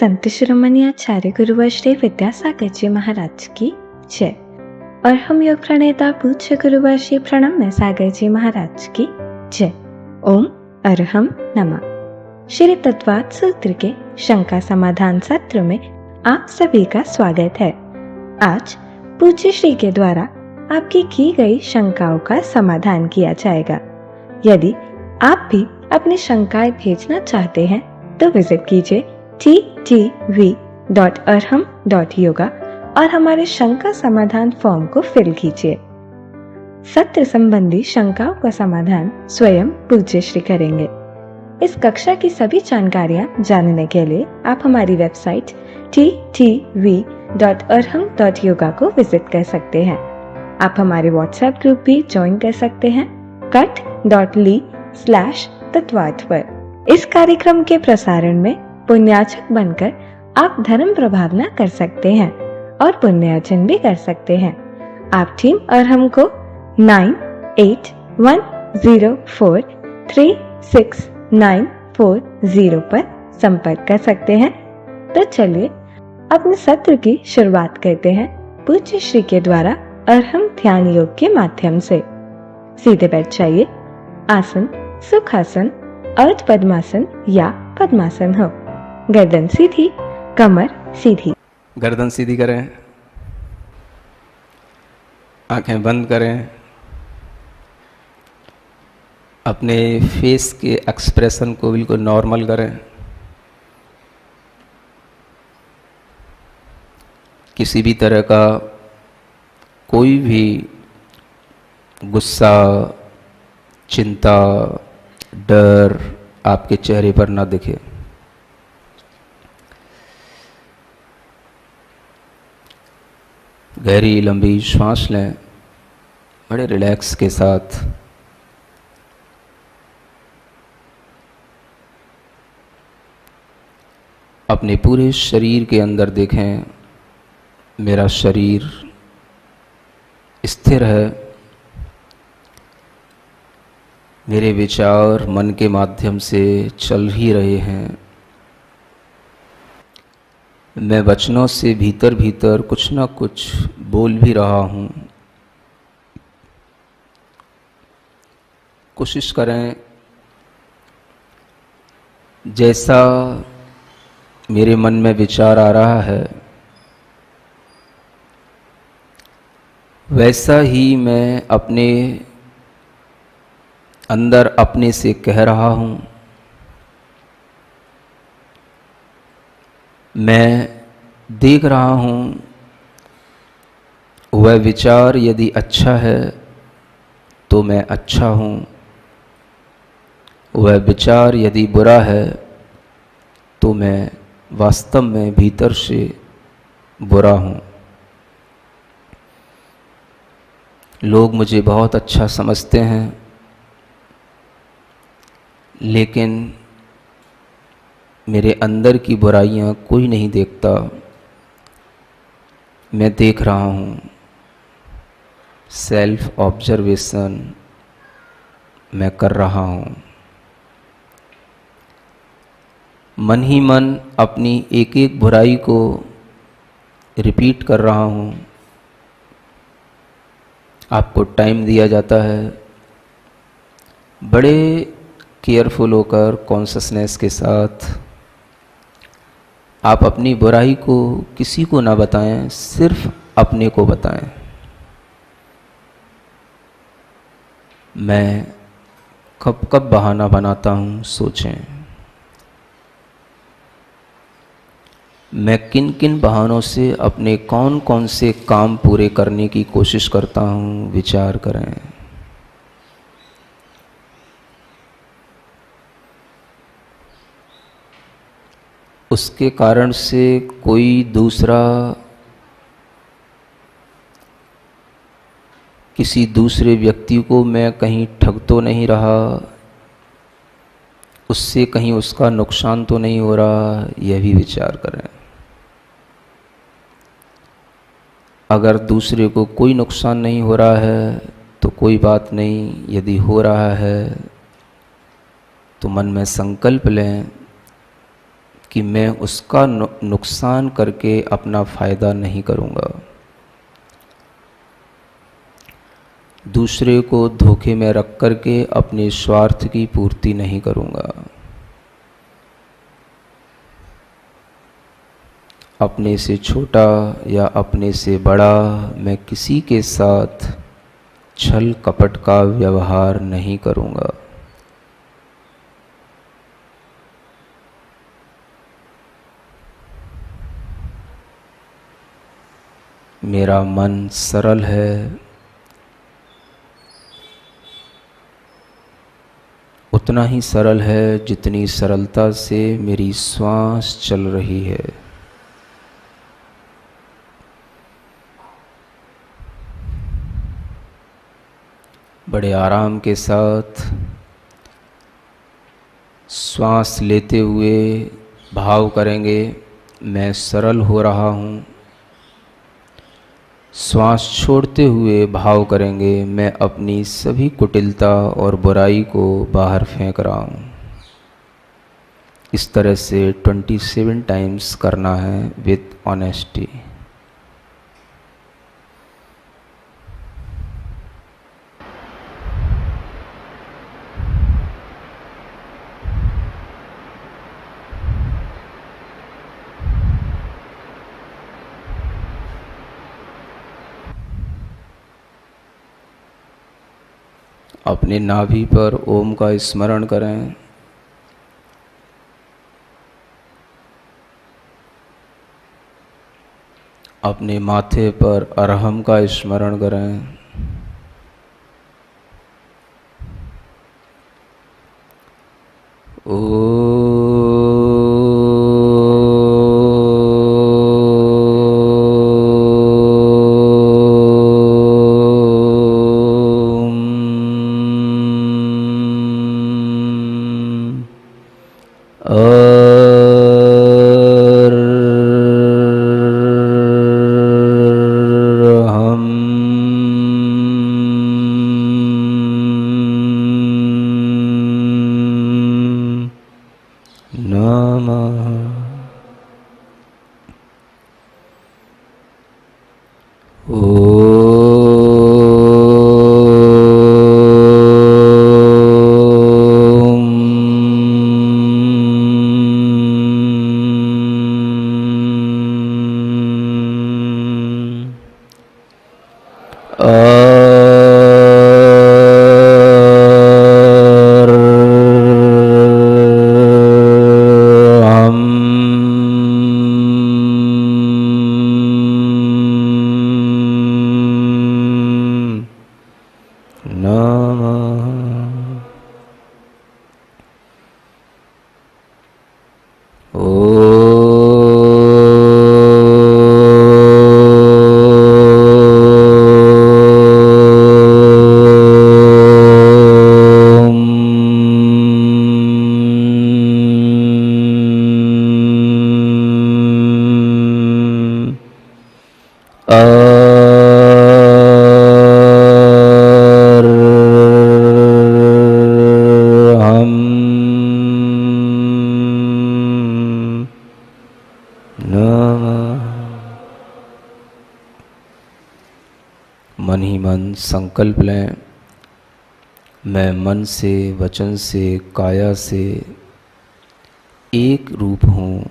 संत शिरोमणि आचार्य गुरुवर श्री विद्यासागर जी महाराज की जय। और हम योग प्रणेता पूज्य गुरुवर श्री प्रणम्य सागर जी महाराज की जय। ओम अरहम नमः। श्री तत्वाद सूत्र के शंका समाधान सत्र में आप सभी का स्वागत है। आज पूज्य श्री के द्वारा आपकी की गई शंकाओं का समाधान किया जाएगा। यदि आप भी अपनी शंकाएं भेजना चाहते हैं तो विजिट कीजिए ttv.arham.yoga और हमारे शंका समाधान फॉर्म को फिल कीजिए। सत्र संबंधी शंकाओं का समाधान स्वयं पूज्य श्री करेंगे। इस कक्षा की सभी जानकारियां जानने के लिए आप हमारी वेबसाइट ttv.arham.yoga को विजिट कर सकते हैं। आप हमारे व्हाट्सएप ग्रुप भी ज्वाइन कर सकते हैं cut.ly/तत्वाद पर। इस कार्यक्रम के प्रसारण में पुण्याचक बनकर आप धर्म प्रभावना कर सकते हैं और पुण्यार्जन भी कर सकते हैं। आप टीम अरहम को 9810436940 पर संपर्क कर सकते हैं। तो चलिए अपने सत्र की शुरुआत करते हैं पूज्य श्री के द्वारा अरहम ध्यान योग के माध्यम से। सीधे बैठ जाइए। आसन सुखासन, अर्ध पद्मासन या पद्मासन हो। गर्दन सीधी, कमर सीधी। गर्दन सीधी करें, आंखें बंद करें। अपने फेस के एक्सप्रेशन को बिल्कुल नॉर्मल करें। किसी भी तरह का कोई भी गुस्सा, चिंता, डर आपके चेहरे पर ना दिखे। गहरी लंबी श्वास लें, बड़े रिलैक्स के साथ। अपने पूरे शरीर के अंदर देखें। मेरा शरीर स्थिर है। मेरे विचार मन के माध्यम से चल ही रहे हैं। मैं वचनों से भीतर भीतर कुछ ना कुछ बोल भी रहा हूँ। कोशिश करें जैसा मेरे मन में विचार आ रहा है वैसा ही मैं अपने अंदर अपने से कह रहा हूँ। मैं देख रहा हूँ वह विचार यदि अच्छा है तो मैं अच्छा हूँ, वह विचार यदि बुरा है तो मैं वास्तव में भीतर से बुरा हूँ। लोग मुझे बहुत अच्छा समझते हैं, लेकिन मेरे अंदर की बुराइयां कोई नहीं देखता। मैं देख रहा हूँ। सेल्फ ऑब्जर्वेशन मैं कर रहा हूँ। मन ही मन अपनी एक एक बुराई को रिपीट कर रहा हूँ। आपको टाइम दिया जाता है। बड़े केयरफुल होकर कॉन्शसनेस के साथ आप अपनी बुराई को किसी को ना बताएं, सिर्फ अपने को बताएं। मैं कब कब बहाना बनाता हूँ, सोचें। मैं किन किन बहानों से अपने कौन कौन से काम पूरे करने की कोशिश करता हूँ, विचार करें। उसके कारण से कोई दूसरा किसी दूसरे व्यक्ति को मैं कहीं ठग तो नहीं रहा, उससे कहीं उसका नुकसान तो नहीं हो रहा, यह भी विचार करें। अगर दूसरे को कोई नुकसान नहीं हो रहा है तो कोई बात नहीं, यदि हो रहा है तो मन में संकल्प लें कि मैं उसका नुकसान करके अपना फ़ायदा नहीं करूँगा, दूसरे को धोखे में रख करके अपने स्वार्थ की पूर्ति नहीं करूँगा, अपने से छोटा या अपने से बड़ा मैं किसी के साथ छल कपट का व्यवहार नहीं करूँगा। मेरा मन सरल है, उतना ही सरल है जितनी सरलता से मेरी श्वास चल रही है। बड़े आराम के साथ श्वास लेते हुए भाव करेंगे, मैं सरल हो रहा हूँ। श्वास छोड़ते हुए भाव करेंगे, मैं अपनी सभी कुटिलता और बुराई को बाहर फेंक रहा हूँ। इस तरह से 27 टाइम्स करना है विथ ऑनेस्टी। अपने नाभि पर ओम का स्मरण करें। अपने माथे पर अरहम का स्मरण करें। मन ही मन संकल्प लें, मैं मन से, वचन से, काया से एक रूप हूँ।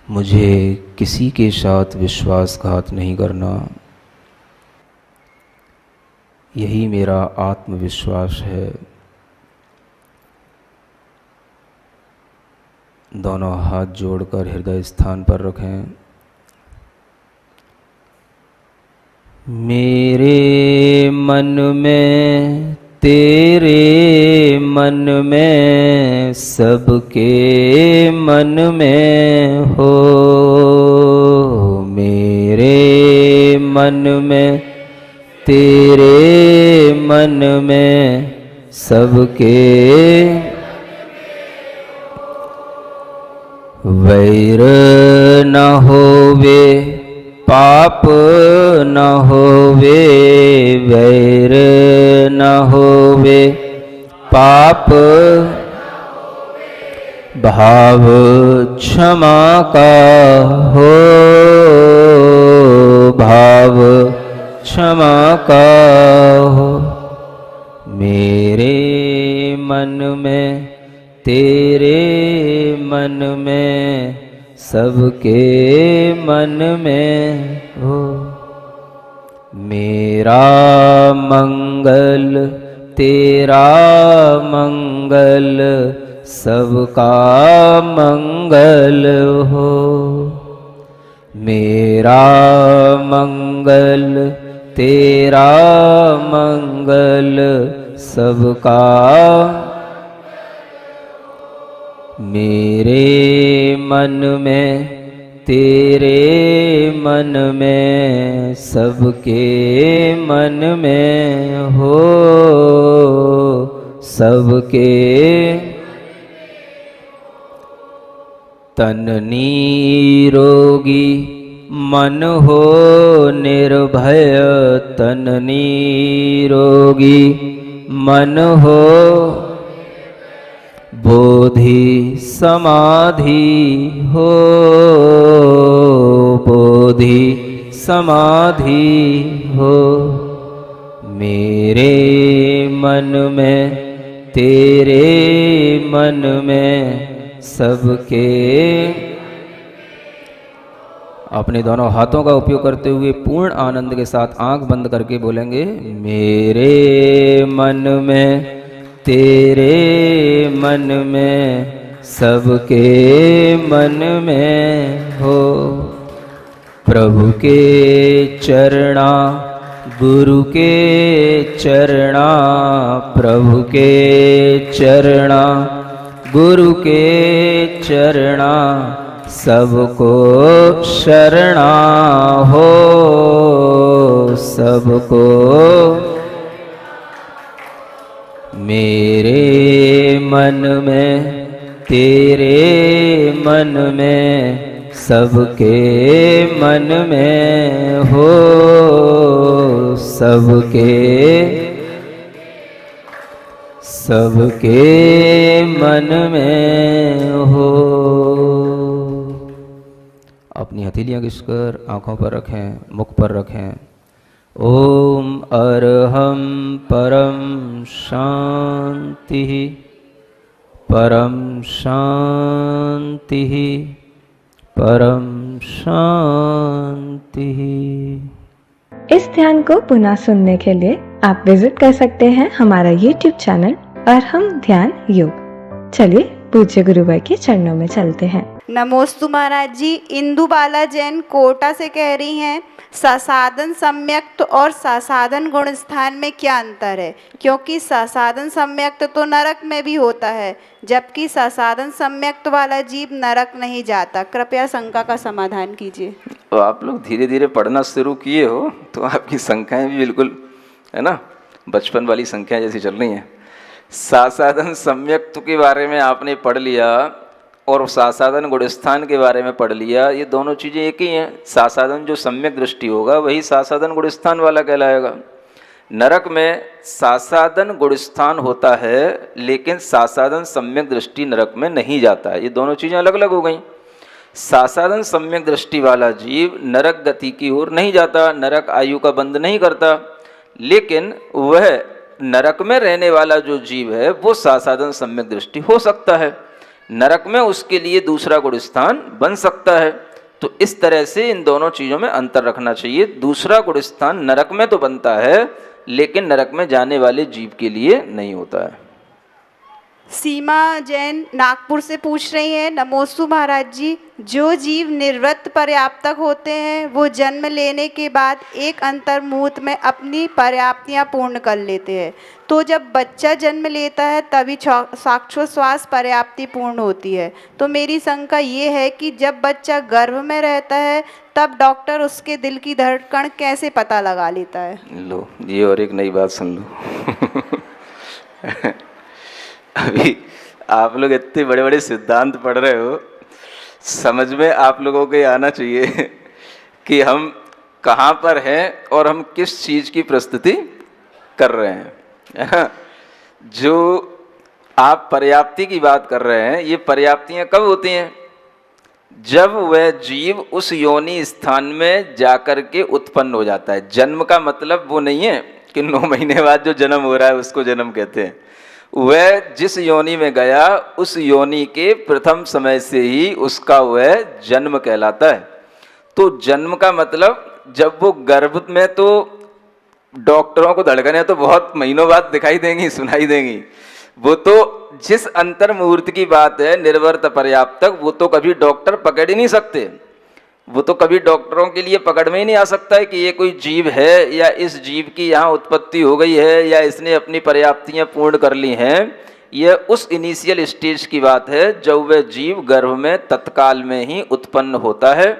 मुझे किसी के साथ विश्वासघात नहीं करना, यही मेरा आत्मविश्वास है। दोनों हाथ जोड़कर हृदय स्थान पर रखें। मेरे मन में, तेरे मन में, सबके मन में हो। मेरे मन में, तेरे मन में, सबके वैर न होवे, पाप न होवे, वैर न होवे, पाप भाव क्षमा का हो, भाव क्षमा का हो। मेरे मन में तेरे मन में सबके मन में हो। मेरा मंगल तेरा मंगल सबका मंगल हो। मेरा मंगल तेरा मंगल सबका। मेरे मन में तेरे मन में सबके मन में हो, सबके। तन निरोगी मन हो निर्भय, तन निरोगी मन हो। बोधि समाधि हो, बोधि समाधि हो। मेरे मन में तेरे मन में सबके। अपने दोनों हाथों का उपयोग करते हुए पूर्ण आनंद के साथ आंख बंद करके बोलेंगे, मेरे मन में तेरे मन में सबके मन में हो। प्रभु के चरणा गुरु के चरणा, प्रभु के चरणा गुरु के चरणा सबको शरणा हो, सबको। मेरे मन में तेरे मन में सबके मन में हो, सबके सबके मन में हो। अपनी हथेलियां घिसकर आंखों पर रखें, मुख पर रखें। ओम अरहम परम शांति, परम शांति, परम शांति। इस ध्यान को पुनः सुनने के लिए आप विजिट कर सकते हैं हमारा YouTube चैनल अरहम ध्यान योग। चलिए पूज्य गुरुवर के चरणों में चलते हैं। नमोस्तु महाराज जी। इंदु बाला जैन कोटा से कह रही हैं, ससाधन सम्यक्त और ससाधन गुण स्थान में क्या अंतर है? क्योंकि ससाधन सम्यक्त तो नरक में भी होता है, जबकि ससाधन सम्यक्त वाला जीव नरक नहीं जाता। कृपया शंका का समाधान कीजिए। तो आप लोग धीरे धीरे पढ़ना शुरू किए हो तो आपकी संख्याएं भी बिल्कुल, है ना, बचपन वाली संख्याएं जैसी चल रही हैं। ससाधन सम्यक्त के बारे में आपने पढ़ लिया और ससाधन गुणस्थान के बारे में पढ़ लिया। ये दोनों चीज़ें एक ही हैं। ससाधन जो सम्यक दृष्टि होगा वही ससाधन गुणस्थान वाला कहलाएगा। नरक में ससाधन गुणस्थान होता है लेकिन ससाधन सम्यक दृष्टि नरक में नहीं जाता है। ये दोनों चीज़ें अलग अलग हो गई। ससाधन सम्यक दृष्टि वाला जीव नरक गति की ओर नहीं जाता, नरक आयु का बंध नहीं करता, लेकिन वह नरक में रहने वाला जो जीव है वो ससाधन सम्यक दृष्टि हो सकता है। नरक में उसके लिए दूसरा गुणस्थान बन सकता है। तो इस तरह से इन दोनों चीज़ों में अंतर रखना चाहिए। दूसरा गुणस्थान नरक में तो बनता है लेकिन नरक में जाने वाले जीव के लिए नहीं होता है। सीमा जैन नागपुर से पूछ रही हैं, नमोस्तु महाराज जी। जो जीव निर्वृत्त पर्याप्तक होते हैं वो जन्म लेने के बाद एक अंतर्मुहूर्त में अपनी पर्याप्तियां पूर्ण कर लेते हैं, तो जब बच्चा जन्म लेता है तभी श्वास पर्याप्ति पूर्ण होती है। तो मेरी शंका ये है कि जब बच्चा गर्भ में रहता है तब डॉक्टर उसके दिल की धड़कन कैसे पता लगा लेता है? लो, ये और एक नई बात सुन लो। अभी आप लोग इतने बड़े बड़े सिद्धांत पढ़ रहे हो, समझ में आप लोगों को ये आना चाहिए कि हम कहाँ पर हैं और हम किस चीज़ की प्रस्तुति कर रहे हैं। जो आप पर्याप्ति की बात कर रहे हैं, ये पर्याप्तियां कब होती हैं? जब वह जीव उस योनि स्थान में जाकर के उत्पन्न हो जाता है। जन्म का मतलब वो नहीं है कि 9 महीने बाद जो जन्म हो रहा है उसको जन्म कहते हैं। वह जिस योनि में गया उस योनि के प्रथम समय से ही उसका वह जन्म कहलाता है। तो जन्म का मतलब जब वो गर्भ में, तो डॉक्टरों को धड़कनें तो बहुत महीनों बाद दिखाई देंगी, सुनाई देंगी। वो तो जिस अंतर मुहूर्त की बात है, निर्वर्त पर्याप्तक, वो तो कभी डॉक्टर पकड़ ही नहीं सकते। वो तो कभी डॉक्टरों के लिए पकड़ में ही नहीं आ सकता है कि ये कोई जीव है या इस जीव की यहाँ उत्पत्ति हो गई है या इसने अपनी पर्याप्तियाँ पूर्ण कर ली हैं। यह उस इनिशियल स्टेज की बात है जब वह जीव गर्भ में तत्काल में ही उत्पन्न होता है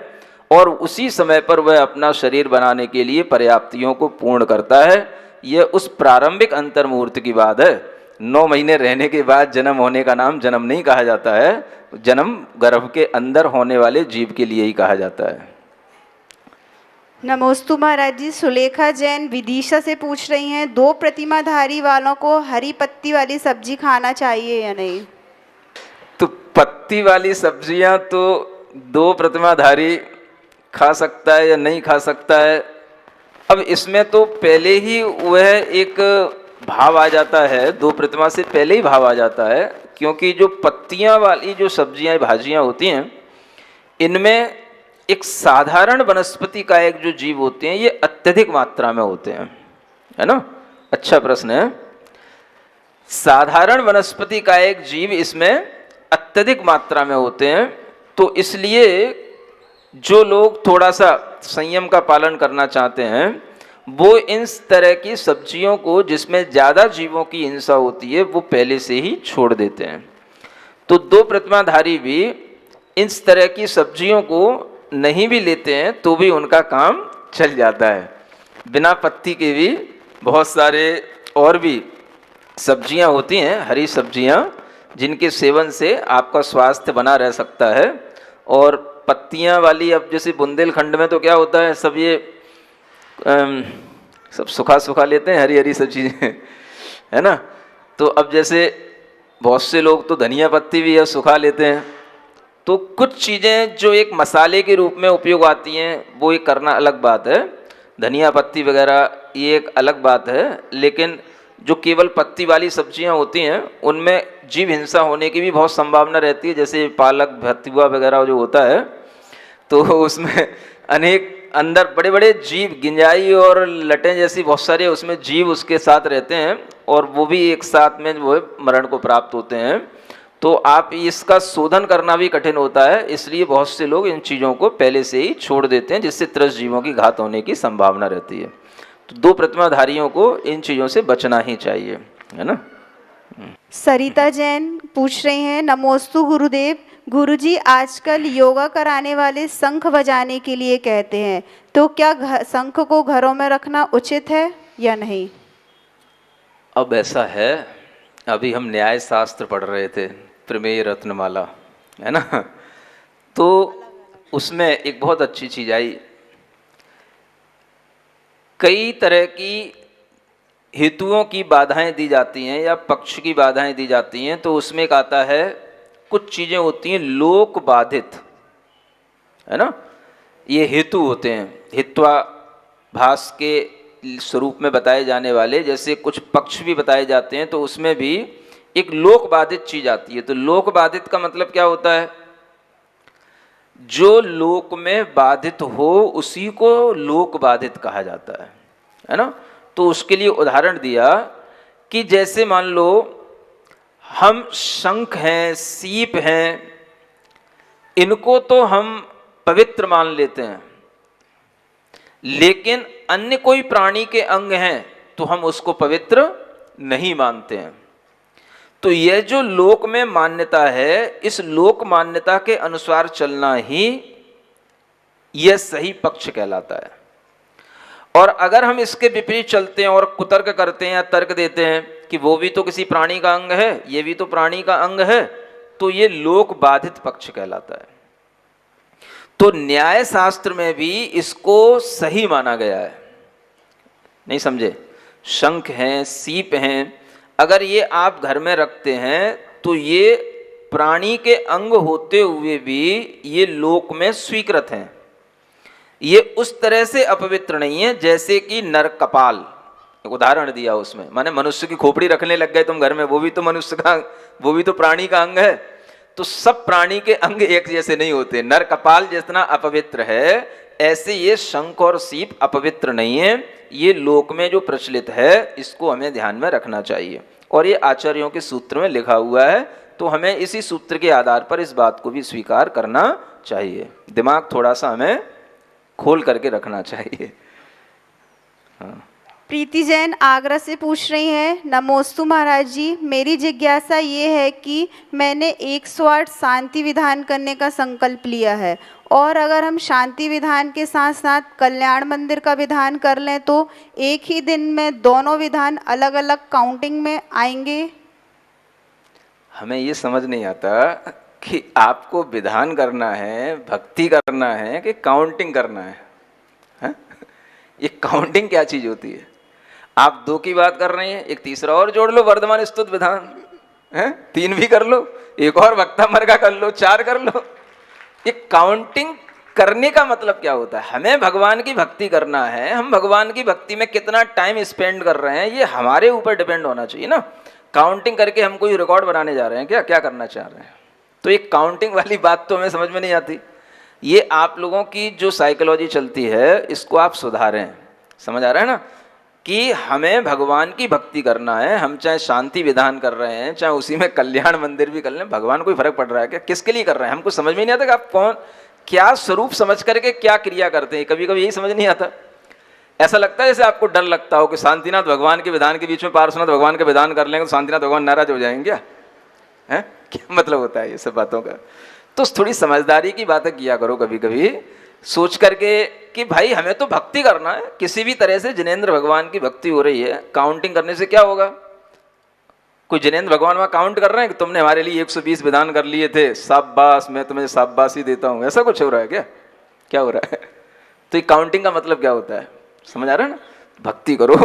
और उसी समय पर वह अपना शरीर बनाने के लिए पर्याप्तियों को पूर्ण करता है। यह उस प्रारंभिक अंतर मुहूर्त की बात है। 9 महीने रहने के बाद जन्म होने का नाम जन्म नहीं कहा जाता है। जन्म गर्भ के अंदर होने वाले जीव के लिए ही कहा जाता है। नमोस्तु महाराज जी। सुलेखा जैन विदिशा से पूछ रही हैं, 2 प्रतिमाधारी वालों को हरी पत्ती वाली सब्जी खाना चाहिए या नहीं? तो पत्ती वाली सब्जियां तो 2 प्रतिमाधारी खा सकता है या नहीं खा सकता है। अब इसमें तो पहले ही वह एक भाव आ जाता है, 2 प्रतिमा से पहले ही भाव आ जाता है, क्योंकि जो पत्तियां वाली जो सब्जियां भाजियां होती हैं, इनमें एक साधारण वनस्पति का एक जो जीव होते हैं ये अत्यधिक मात्रा में होते हैं, है ना। अच्छा प्रश्न है। साधारण वनस्पति का एक जीव इसमें अत्यधिक मात्रा में होते हैं। तो इसलिए जो लोग थोड़ा सा संयम का पालन करना चाहते हैं वो इन तरह की सब्जियों को जिसमें ज़्यादा जीवों की हिंसा होती है वो पहले से ही छोड़ देते हैं। तो 2 प्रतिमाधारी भी इस तरह की सब्जियों को नहीं भी लेते हैं तो भी उनका काम चल जाता है। बिना पत्ती के भी बहुत सारे और भी सब्जियां होती हैं, हरी सब्जियां, जिनके सेवन से आपका स्वास्थ्य बना रह सकता है। और पत्तियां वाली, अब जैसे बुंदेलखंड में तो क्या होता है, सब ये सब सुखा लेते हैं, हरी हरी सब चीज़ें, है ना। तो अब जैसे बहुत से लोग तो धनिया पत्ती भी सुखा लेते हैं। तो कुछ चीज़ें जो एक मसाले के रूप में उपयोग आती हैं वो एक करना अलग बात है, धनिया पत्ती वगैरह ये एक अलग बात है। लेकिन जो केवल पत्ती वाली सब्जियां होती हैं उनमें जीव हिंसा होने की भी बहुत संभावना रहती है। जैसे पालक, भतुआ वगैरह जो होता है तो उसमें अनेक अंदर बड़े बड़े जीव, गिंजाई और लटें जैसी बहुत सारे उसमें जीव उसके साथ रहते हैं और वो भी एक साथ में वो मरण को प्राप्त होते हैं। तो आप इसका शोधन करना भी कठिन होता है, इसलिए बहुत से लोग इन चीज़ों को पहले से ही छोड़ देते हैं, जिससे त्रस्त जीवों की घात होने की संभावना रहती है। तो 2 प्रतिमाधारियों को इन चीज़ों से बचना ही चाहिए, है ना। सरिता जैन पूछ रही हैं, नमोस्तु गुरुदेव। गुरुजी आजकल योगा कराने वाले शंख बजाने के लिए कहते हैं, तो क्या शंख को घरों में रखना उचित है या नहीं? अब ऐसा है, अभी हम न्याय शास्त्र पढ़ रहे थे, प्रमेय रत्नमाला, है ना। तो उसमें एक बहुत अच्छी चीज़ आई, कई तरह की हेतुओं की बाधाएं दी जाती हैं या पक्ष की बाधाएं दी जाती हैं। तो उसमें एक आता है, कुछ चीज़ें होती हैं लोक बाधित, है ना। ये हेतु होते हैं, हित्वाभास के स्वरूप में बताए जाने वाले, जैसे कुछ पक्ष भी बताए जाते हैं। तो उसमें भी एक लोक बाधित चीज़ आती है। तो लोक बाधित का मतलब क्या होता है, जो लोक में बाधित हो उसी को लोक बाधित कहा जाता है ना। तो उसके लिए उदाहरण दिया कि जैसे मान लो हम शंख हैं, सीप हैं, इनको तो हम पवित्र मान लेते हैं, लेकिन अन्य कोई प्राणी के अंग हैं तो हम उसको पवित्र नहीं मानते हैं। तो यह जो लोक में मान्यता है, इस लोक मान्यता के अनुसार चलना ही यह सही पक्ष कहलाता है। और अगर हम इसके विपरीत चलते हैं और कुतर्क करते हैं या तर्क देते हैं कि वो भी तो किसी प्राणी का अंग है, ये भी तो प्राणी का अंग है, तो ये लोक बाधित पक्ष कहलाता है। तो न्याय शास्त्र में भी इसको सही माना गया है। नहीं समझे? शंख हैं, सीप हैं, अगर ये आप घर में रखते हैं तो ये प्राणी के अंग होते हुए भी ये लोक में स्वीकृत हैं। ये उस तरह से अपवित्र नहीं है जैसे कि नर कपाल, उदाहरण दिया उसमें, माने मनुष्य की खोपड़ी रखने लग गए तुम घर में, वो भी तो मनुष्य का, वो भी तो प्राणी का अंग है। तो सब प्राणी के अंग एक जैसे नहीं होते। नर कपाल जितना अपवित्र है, ऐसे ये शंख और सीप अपवित्र नहीं है। ये लोक में जो प्रचलित है, इसको हमें ध्यान में रखना चाहिए। और ये आचार्यों के सूत्र में लिखा हुआ है, तो हमें इसी सूत्र के आधार पर इस बात को भी स्वीकार करना चाहिए। दिमाग थोड़ा सा हमें खोल करके रखना चाहिए। हाँ। प्रीति जैन आगरा से पूछ रही हैं, नमोस्तु महाराज जी, मेरी जिज्ञासा ये है कि मैंने 108 शांति विधान करने का संकल्प लिया है, और अगर हम शांति विधान के साथ साथ कल्याण मंदिर का विधान कर लें तो एक ही दिन में दोनों विधान अलग अलग काउंटिंग में आएंगे। हमें ये समझ नहीं आता कि आपको विधान करना है, भक्ति करना है कि काउंटिंग करना है, हा? ये काउंटिंग क्या चीज होती है? आप 2 की बात कर रहे हैं, एक तीसरा और जोड़ लो, वर्धमान स्तुत विधान है, 3 भी कर लो, एक और वक्तामर का कर लो, 4 कर लो। ये काउंटिंग करने का मतलब क्या होता है? हमें भगवान की भक्ति करना है, हम भगवान की भक्ति में कितना टाइम स्पेंड कर रहे हैं ये हमारे ऊपर डिपेंड होना चाहिए ना। काउंटिंग करके हम कोई रिकॉर्ड बनाने जा रहे हैं क्या? क्या करना चाह रहे हैं? तो ये काउंटिंग वाली बात तो हमें समझ में नहीं आती। ये आप लोगों की जो साइकोलॉजी चलती है, इसको आप सुधारें। समझ आ रहा है ना कि हमें भगवान की भक्ति करना है। हम चाहे शांति विधान कर रहे हैं, चाहे उसी में कल्याण मंदिर भी कर लें, भगवान कोई फर्क पड़ रहा है क्या? किसके लिए कर रहे हैं? हमको समझ में नहीं आता कि आप कौन, क्या स्वरूप समझ करके क्या क्रिया करते हैं। कभी कभी यही समझ नहीं आता। ऐसा लगता है जैसे आपको डर लगता हो कि शांतिनाथ भगवान के विधान के बीच में पार्श्वनाथ भगवान के विधान कर लेंगे तो शांतिनाथ भगवान नाराज हो जाएंगे क्या? है क्या मतलब होता है ये सब बातों का? तो थोड़ी समझदारी की बातें किया करो कभी कभी, सोच करके कि भाई हमें तो भक्ति करना है किसी भी तरह से। जिनेंद्र भगवान की भक्ति हो रही है, काउंटिंग करने से क्या होगा? कोई जिनेंद्र भगवान वहां काउंट कर रहे हैं कि तुमने हमारे लिए 120 विधान कर लिए थे, शाबाश, मैं तुम्हें शाबाशी देता हूं, ऐसा कुछ हो रहा है क्या? क्या हो रहा है? तो ये काउंटिंग का मतलब क्या होता है? समझ आ रहा है ना? भक्ति करो,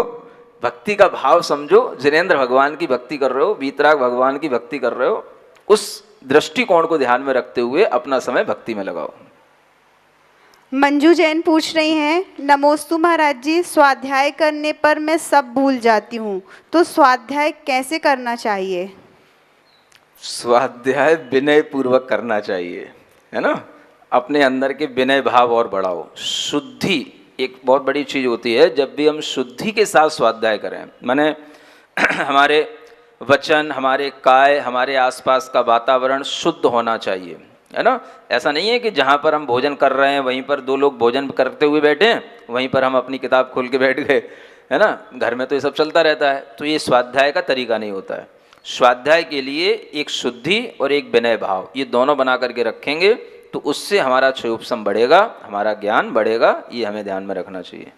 भक्ति का भाव समझो। जिनेंद्र भगवान की भक्ति कर रहे हो, वीतराग भगवान की भक्ति कर रहे हो, उस दृष्टिकोण को ध्यान में रखते हुए अपना समय भक्ति में लगाओ। मंजू जैन पूछ रही हैं, नमोस्तु महाराज जी, स्वाध्याय करने पर मैं सब भूल जाती हूँ, तो स्वाध्याय कैसे करना चाहिए? स्वाध्याय विनय पूर्वक करना चाहिए, है ना। अपने अंदर के विनय भाव और बढ़ाओ। शुद्धि एक बहुत बड़ी चीज होती है। जब भी हम शुद्धि के साथ स्वाध्याय करें, माने हमारे वचन, हमारे काय, हमारे आसपास का वातावरण शुद्ध होना चाहिए, है ना। ऐसा नहीं है कि जहाँ पर हम भोजन कर रहे हैं वहीं पर 2 लोग भोजन करते हुए बैठे हैं, वहीं पर हम अपनी किताब खोल के बैठ गए, है ना। घर में तो ये सब चलता रहता है। तो ये स्वाध्याय का तरीका नहीं होता है। स्वाध्याय के लिए एक शुद्धि और एक विनय भाव, ये दोनों बना करके रखेंगे तो उससे हमारा क्षयोपशम बढ़ेगा, हमारा ज्ञान बढ़ेगा। ये हमें ध्यान में रखना चाहिए।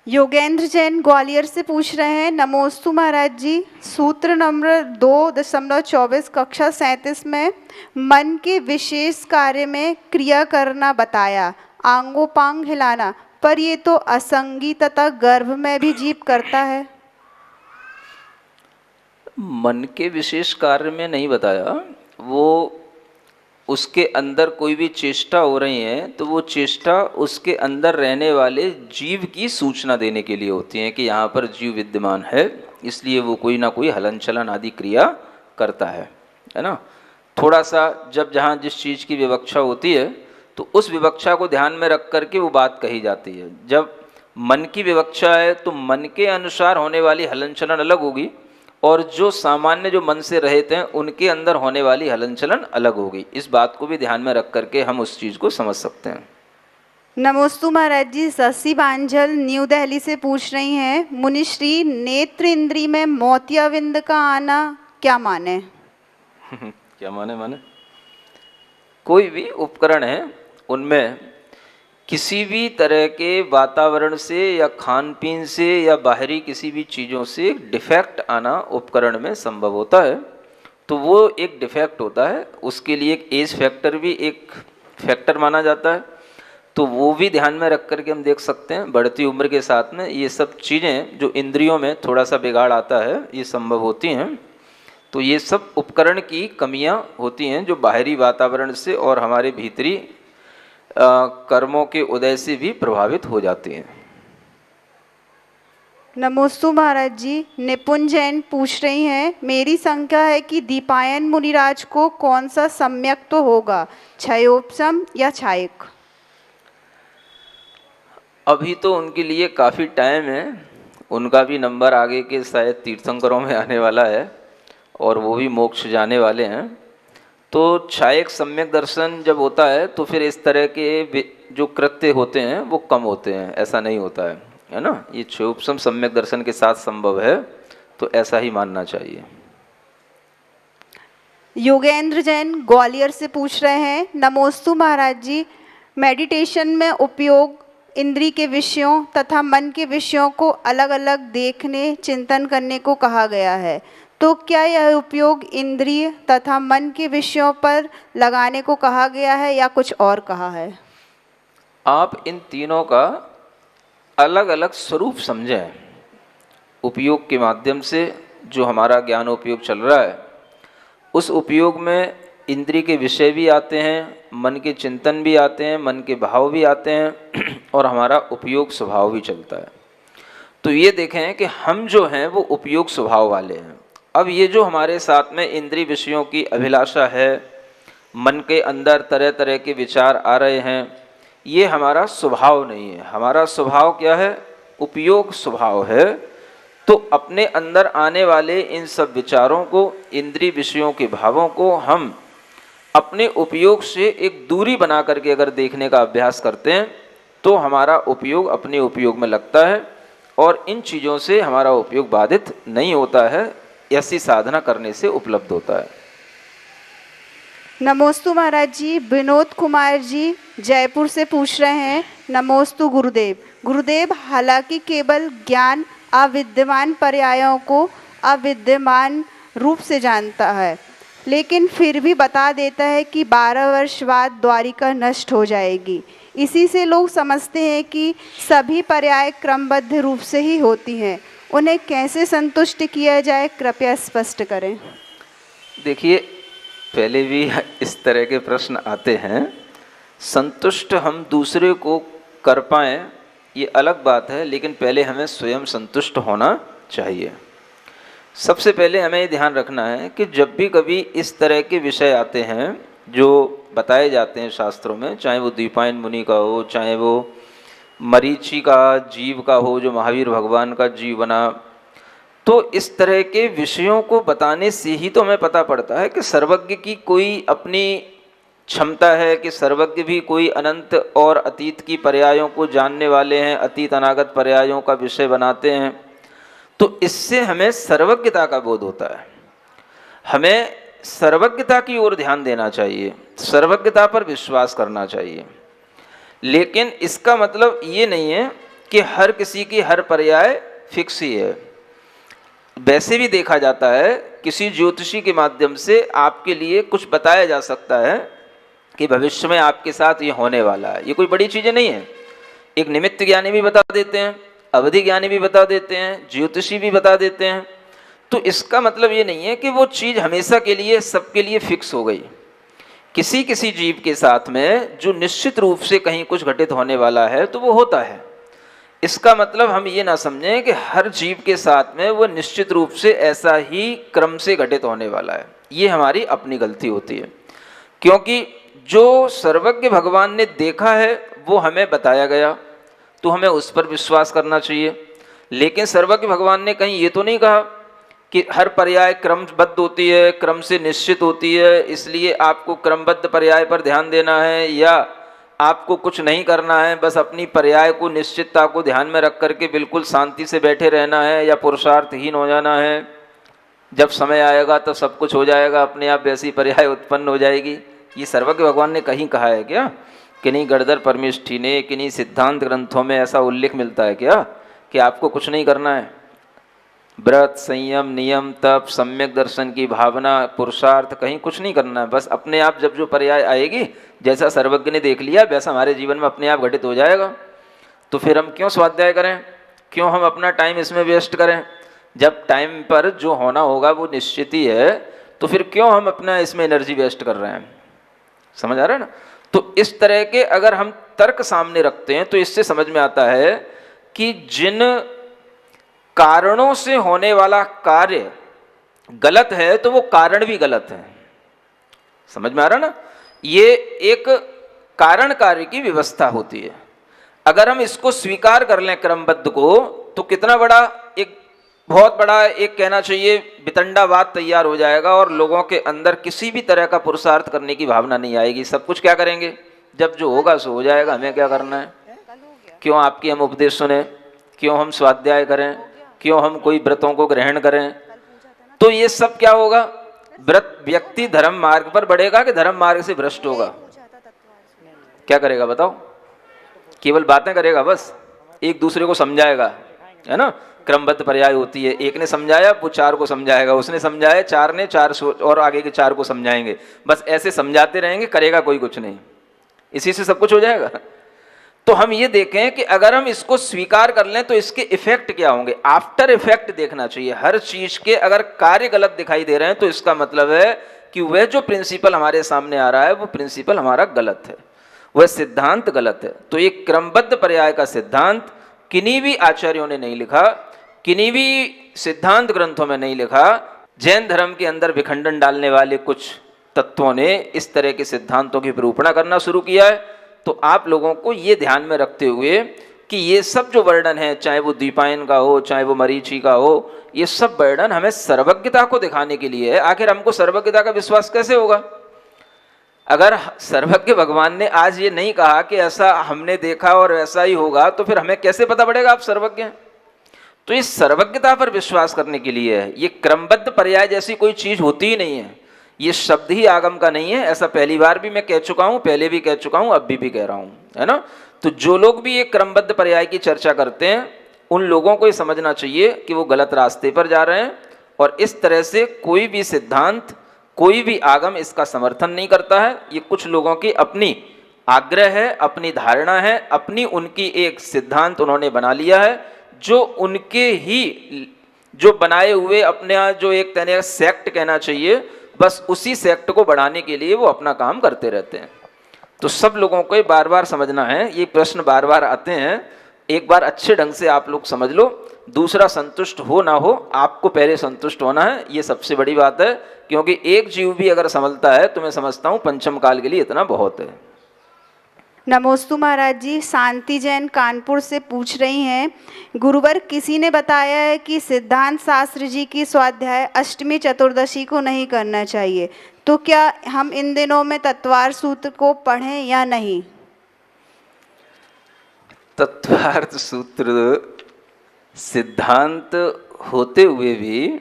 योगेंद्र जैन ग्वालियर से पूछ रहे हैं, नमोस्तु महाराज जी, सूत्र नंबर 2.24 कक्षा 37 में मन के विशेष कार्य में क्रिया करना बताया, आंगोपांग हिलाना, पर ये तो असंगी तथा गर्भ में भी जीव करता है। मन के विशेष कार्य में नहीं बताया, वो उसके अंदर कोई भी चेष्टा हो रही है तो वो चेष्टा उसके अंदर रहने वाले जीव की सूचना देने के लिए होती है कि यहाँ पर जीव विद्यमान है, इसलिए वो कोई ना कोई हलन चलन आदि क्रिया करता है ना। थोड़ा सा जब जहाँ जिस चीज़ की विवक्षा होती है तो उस विवक्षा को ध्यान में रख करके वो बात कही जाती है। जब मन की विवक्षा है तो मन के अनुसार होने वाली हलन चलन अलग होगी, और जो सामान्य जो मन से रहित हैं उनके अंदर होने वाली हलन चलन अलग होगी। इस बात को भी ध्यान में रख करके हम उस चीज़ को समझ सकते हैं। नमोस्तु महाराज जी, शशि बांझल न्यू दिल्ली से पूछ रही हैं, मुनिश्री, नेत्र इंद्री में मोतियाबिंद का आना क्या माने? क्या माने? कोई भी उपकरण है उनमें किसी भी तरह के वातावरण से या खान पीन से या बाहरी किसी भी चीज़ों से डिफेक्ट आना उपकरण में संभव होता है, तो वो एक डिफेक्ट होता है। उसके लिए एक एज फैक्टर भी एक फैक्टर माना जाता है। तो वो भी ध्यान में रख करके हम देख सकते हैं बढ़ती उम्र के साथ में ये सब चीज़ें जो इंद्रियों में थोड़ा सा बिगाड़ आता है ये संभव होती हैं। तो ये सब उपकरण की कमियां होती हैं जो बाहरी वातावरण से और हमारे भीतरी कर्मों के उदय से भी प्रभावित हो जाती हैं। नमोस्तु महाराज जी। निपुण जैन पूछ रही हैं, मेरी शंका है कि दीपायन मुनिराज को कौन सा सम्यक तो होगा, क्षयोपशम या क्षायक? अभी तो उनके लिए काफ़ी टाइम है, उनका भी नंबर आगे के शायद तीर्थंकरों में आने वाला है और वो भी मोक्ष जाने वाले हैं। तो क्षायक सम्यक दर्शन जब होता है तो फिर इस तरह के जो कृत्य होते हैं वो कम होते हैं, ऐसा नहीं होता है ना। ये क्षयोपशम सम्यक दर्शन के साथ संभव है, तो ऐसा ही मानना चाहिए। योगेंद्र जैन ग्वालियर से पूछ रहे हैं, नमोस्तु महाराज जी, मेडिटेशन में उपयोग इंद्री के विषयों तथा मन के विषयों को अलग अलग देखने चिंतन करने को कहा गया है, तो क्या यह उपयोग इंद्रिय तथा मन के विषयों पर लगाने को कहा गया है या कुछ और कहा है? आप इन तीनों का अलग अलग स्वरूप समझें। उपयोग के माध्यम से जो हमारा ज्ञान उपयोग चल रहा है उस उपयोग में इंद्रिय के विषय भी आते हैं, मन के चिंतन भी आते हैं, मन के भाव भी आते हैं और हमारा उपयोग स्वभाव भी चलता है। तो ये देखें कि हम जो हैं वो उपयोग स्वभाव वाले हैं। अब ये जो हमारे साथ में इंद्रिय विषयों की अभिलाषा है, मन के अंदर तरह तरह के विचार आ रहे हैं, ये हमारा स्वभाव नहीं है। हमारा स्वभाव क्या है? उपयोग स्वभाव है। तो अपने अंदर आने वाले इन सब विचारों को, इंद्रिय विषयों के भावों को हम अपने उपयोग से एक दूरी बना करके अगर देखने का अभ्यास करते हैं तो हमारा उपयोग अपने उपयोग में लगता है और इन चीज़ों से हमारा उपयोग बाधित नहीं होता है। ऐसी साधना करने से उपलब्ध होता है। नमोस्तु महाराज जी। विनोद कुमार जी जयपुर से पूछ रहे हैं, नमोस्तु गुरुदेव। गुरुदेव, हालांकि केवल ज्ञान अविद्यमान पर्यायों को अविद्यमान रूप से जानता है, लेकिन फिर भी बता देता है कि 12 वर्ष बाद द्वारिका नष्ट हो जाएगी। इसी से लोग समझते हैं कि सभी पर्याय क्रमबद्ध रूप से ही होती हैं। उन्हें कैसे संतुष्ट किया जाए, कृपया स्पष्ट करें। देखिए, पहले भी इस तरह के प्रश्न आते हैं। संतुष्ट हम दूसरे को कर पाएँ ये अलग बात है, लेकिन पहले हमें स्वयं संतुष्ट होना चाहिए। सबसे पहले हमें ये ध्यान रखना है कि जब भी कभी इस तरह के विषय आते हैं जो बताए जाते हैं शास्त्रों में, चाहे वो दीपायन मुनि का हो, चाहे वो मरीचि का जीव का हो जो महावीर भगवान का जीव बना, तो इस तरह के विषयों को बताने से ही तो हमें पता पड़ता है कि सर्वज्ञ की कोई अपनी क्षमता है, कि सर्वज्ञ भी कोई अनंत और अतीत की पर्यायों को जानने वाले हैं, अतीत अनागत पर्यायों का विषय बनाते हैं। तो इससे हमें सर्वज्ञता का बोध होता है। हमें सर्वज्ञता की ओर ध्यान देना चाहिए, सर्वज्ञता पर विश्वास करना चाहिए। लेकिन इसका मतलब ये नहीं है कि हर किसी की हर पर्याय फिक्स ही है। वैसे भी देखा जाता है, किसी ज्योतिषी के माध्यम से आपके लिए कुछ बताया जा सकता है कि भविष्य में आपके साथ ये होने वाला है। ये कोई बड़ी चीज़ें नहीं है। एक निमित्त ज्ञानी भी बता देते हैं, अवधि ज्ञानी भी बता देते हैं, ज्योतिषी भी बता देते हैं। तो इसका मतलब ये नहीं है कि वो चीज़ हमेशा के लिए सबके लिए फिक्स हो गई। किसी किसी जीव के साथ में जो निश्चित रूप से कहीं कुछ घटित होने वाला है तो वो होता है। इसका मतलब हम ये ना समझें कि हर जीव के साथ में वो निश्चित रूप से ऐसा ही क्रम से घटित होने वाला है। ये हमारी अपनी गलती होती है, क्योंकि जो सर्वज्ञ भगवान ने देखा है वो हमें बताया गया, तो हमें उस पर विश्वास करना चाहिए। लेकिन सर्वज्ञ भगवान ने कहीं ये तो नहीं कहा कि हर पर्याय क्रमबद्ध होती है, क्रम से निश्चित होती है, इसलिए आपको क्रमबद्ध पर्याय पर ध्यान देना है, या आपको कुछ नहीं करना है, बस अपनी पर्याय को, निश्चितता को ध्यान में रख करके बिल्कुल शांति से बैठे रहना है, या पुरुषार्थहीन हो जाना है। जब समय आएगा तो सब कुछ हो जाएगा, अपने आप वैसी पर्याय उत्पन्न हो जाएगी। ये सर्वज्ञ भगवान ने कहीं कहा है क्या? किन्हीं गणधर परमेष्ठी ने, किन्हीं सिद्धांत ग्रंथों में ऐसा उल्लेख मिलता है क्या कि आपको कुछ नहीं करना है? व्रत, संयम, नियम, तप, सम्यक दर्शन की भावना, पुरुषार्थ कहीं कुछ नहीं करना है। बस अपने आप जब जो पर्याय आएगी, जैसा सर्वज्ञ ने देख लिया वैसा हमारे जीवन में अपने आप घटित हो जाएगा। तो फिर हम क्यों स्वाध्याय करें, क्यों हम अपना टाइम इसमें वेस्ट करें? जब टाइम पर जो होना होगा वो निश्चित ही है, तो फिर क्यों हम अपना इसमें एनर्जी वेस्ट कर रहे हैं? समझ आ रहा है ना? तो इस तरह के अगर हम तर्क सामने रखते हैं तो इससे समझ में आता है कि जिन कारणों से होने वाला कार्य गलत है तो वो कारण भी गलत है। समझ में आ रहा ना? ये एक कारण कार्य की व्यवस्था होती है। अगर हम इसको स्वीकार कर लें क्रमबद्ध को, तो कितना बड़ा एक बहुत बड़ा एक कहना चाहिए वितंडावाद तैयार हो जाएगा और लोगों के अंदर किसी भी तरह का पुरुषार्थ करने की भावना नहीं आएगी। सब कुछ क्या करेंगे, जब जो होगा सो हो जाएगा, हमें क्या करना है? क्यों आपकी हम उपदेश सुने, क्यों हम स्वाध्याय करें, क्यों हम कोई व्रतों को ग्रहण करें? तो ये सब क्या होगा? व्रत व्यक्ति धर्म मार्ग पर बढ़ेगा कि धर्म मार्ग से भ्रष्ट होगा? क्या करेगा बताओ? केवल बातें करेगा, बस एक दूसरे को समझाएगा, है ना? क्रमबद्ध पर्याय होती है, एक ने समझाया वो चार को समझाएगा, उसने समझाया चार ने चार और आगे के चार को समझाएंगे। बस ऐसे समझाते रहेंगे, करेगा कोई कुछ नहीं, इसी से सब कुछ हो जाएगा। तो हम ये देखें कि अगर हम इसको स्वीकार कर लें तो इसके इफेक्ट क्या होंगे। आफ्टर इफेक्ट देखना चाहिए हर चीज के। अगर कार्य गलत दिखाई दे रहे हैं तो इसका मतलब है कि वह जो प्रिंसिपल हमारे सामने आ रहा है वो प्रिंसिपल हमारा गलत है, वह सिद्धांत गलत है। तो ये क्रमबद्ध पर्याय का सिद्धांत किन्हीं भी आचार्यों ने नहीं लिखा, किन्हीं भी सिद्धांत ग्रंथों में नहीं लिखा। जैन धर्म के अंदर विखंडन डालने वाले कुछ तत्वों ने इस तरह के सिद्धांतों की निरूपणा करना शुरू किया है। तो आप लोगों को ये ध्यान में रखते हुए कि ये सब जो वर्णन है, चाहे वो द्वीपायन का हो, चाहे वो मरीचि का हो, ये सब वर्णन हमें सर्वज्ञता को दिखाने के लिए है। आखिर हमको सर्वज्ञता का विश्वास कैसे होगा? अगर सर्वज्ञ भगवान ने आज ये नहीं कहा कि ऐसा हमने देखा और ऐसा ही होगा, तो फिर हमें कैसे पता पड़ेगा आप सर्वज्ञ हैं? तो इस सर्वज्ञता पर विश्वास करने के लिए है। ये क्रमबद्ध पर्याय जैसी कोई चीज होती ही नहीं है, ये शब्द ही आगम का नहीं है। ऐसा पहली बार भी मैं कह चुका हूं, पहले भी कह चुका हूं, अब भी कह रहा हूं, है ना? तो जो लोग भी ये क्रमबद्ध पर्याय की चर्चा करते हैं उन लोगों को ये समझना चाहिए कि वो गलत रास्ते पर जा रहे हैं। और इस तरह से कोई भी सिद्धांत, कोई भी आगम इसका समर्थन नहीं करता है। ये कुछ लोगों की अपनी आग्रह है, अपनी धारणा है, अपनी उनकी एक सिद्धांत उन्होंने बना लिया है, जो उनके ही जो बनाए हुए अपने जो एक तरह का सेक्ट कहना चाहिए, बस उसी सेक्ट को बढ़ाने के लिए वो अपना काम करते रहते हैं। तो सब लोगों को बार बार समझना है, ये प्रश्न बार बार आते हैं, एक बार अच्छे ढंग से आप लोग समझ लो। दूसरा संतुष्ट हो ना हो, आपको पहले संतुष्ट होना है, ये सबसे बड़ी बात है। क्योंकि एक जीव भी अगर संभलता है तो मैं समझता हूँ पंचम काल के लिए इतना बहुत है। नमोस्तु महाराज जी। शांति जैन कानपुर से पूछ रही हैं, गुरुवर किसी ने बताया है कि सिद्धांत शास्त्री जी की स्वाध्याय अष्टमी चतुर्दशी को नहीं करना चाहिए, तो क्या हम इन दिनों में तत्वार्थ सूत्र को पढ़ें या नहीं? तत्वार्थ सूत्र सिद्धांत होते हुए भी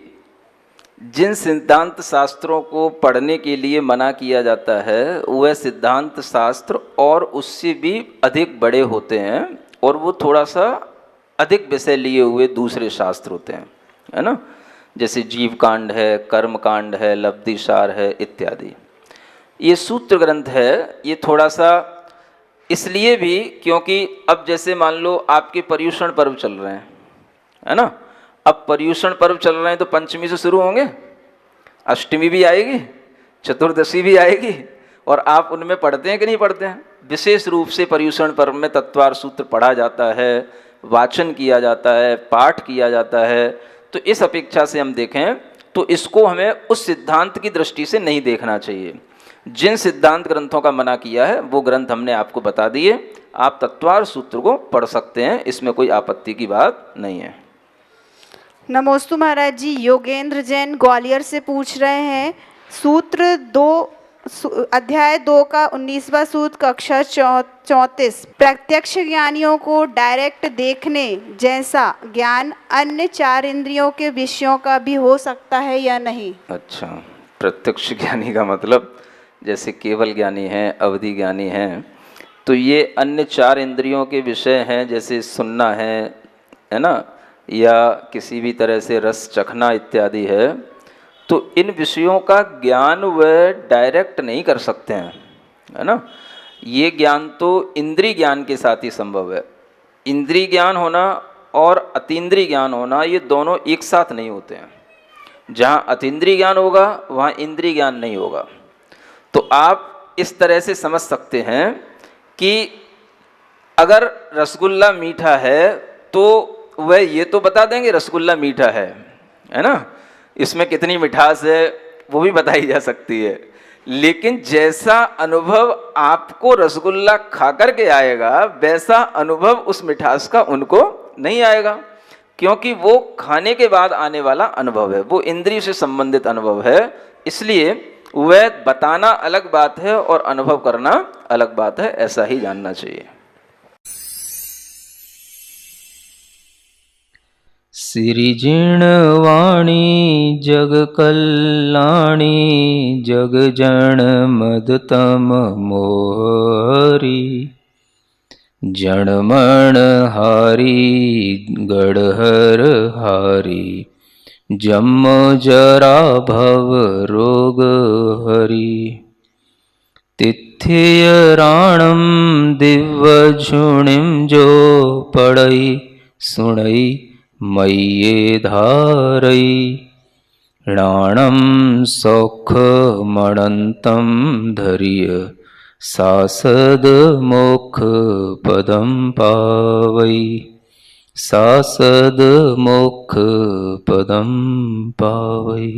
जिन सिद्धांत शास्त्रों को पढ़ने के लिए मना किया जाता है वह सिद्धांत शास्त्र और उससे भी अधिक बड़े होते हैं और वो थोड़ा सा अधिक विषय लिए हुए दूसरे शास्त्र होते हैं, है ना? जैसे जीव कांड है, कर्म कांड है, लब्धिसार है इत्यादि। ये सूत्र ग्रंथ है, ये थोड़ा सा इसलिए भी क्योंकि अब जैसे मान लो आपके पर्युषण पर्व चल रहे हैं, है ना? अब पर्युषण पर्व चल रहे हैं तो पंचमी से शुरू होंगे, अष्टमी भी आएगी, चतुर्दशी भी आएगी, और आप उनमें पढ़ते हैं कि नहीं पढ़ते हैं? विशेष रूप से पर्युषण पर्व में तत्वार्थ सूत्र पढ़ा जाता है, वाचन किया जाता है, पाठ किया जाता है। तो इस अपेक्षा से हम देखें तो इसको हमें उस सिद्धांत की दृष्टि से नहीं देखना चाहिए। जिन सिद्धांत ग्रंथों का मना किया है वो ग्रंथ हमने आपको बता दिए, आप तत्वार्थ सूत्र को पढ़ सकते हैं, इसमें कोई आपत्ति की बात नहीं है। नमोस्तु महाराज जी। योगेंद्र जैन ग्वालियर से पूछ रहे हैं, सूत्र 2 अध्याय 2 का 19वां सूत्र कक्षा 34, प्रत्यक्ष ज्ञानियों को डायरेक्ट देखने जैसा ज्ञान अन्य 4 इंद्रियों के विषयों का भी हो सकता है या नहीं? अच्छा, प्रत्यक्ष ज्ञानी का मतलब जैसे केवल ज्ञानी हैं, अवधि ज्ञानी हैं, तो ये अन्य 4 इंद्रियों के विषय हैं, जैसे सुनना है ना, या किसी भी तरह से रस चखना इत्यादि है, तो इन विषयों का ज्ञान वह डायरेक्ट नहीं कर सकते हैं, है ना। ये ज्ञान तो इंद्रिय ज्ञान के साथ ही संभव है। इंद्रिय ज्ञान होना और अतीन्द्रिय ज्ञान होना, ये दोनों एक साथ नहीं होते हैं। जहाँ अतीन्द्रिय ज्ञान होगा वहाँ इंद्रिय ज्ञान नहीं होगा। तो आप इस तरह से समझ सकते हैं कि अगर रसगुल्ला मीठा है तो वह ये तो बता देंगे रसगुल्ला मीठा है ना, इसमें कितनी मिठास है वो भी बताई जा सकती है। लेकिन जैसा अनुभव आपको रसगुल्ला खा करके आएगा वैसा अनुभव उस मिठास का उनको नहीं आएगा, क्योंकि वो खाने के बाद आने वाला अनुभव है, वो इंद्रिय से संबंधित अनुभव है। इसलिए वह बताना अलग बात है और अनुभव करना अलग बात है, ऐसा ही जानना चाहिए। सिरिजिणवाणी जग कल्याणी जग जन मदतम मोहरी जनमण हारी गढ़हर हारी जम जरा भव रोग हरि तिथ्य राणम दिव्य झुणिम जो पढ़ई सुणई मय्ये धारई राणम सौख मणंतम धर्य सासद मोक्ष पदम पावई सासद मोक्ष पदम पावई।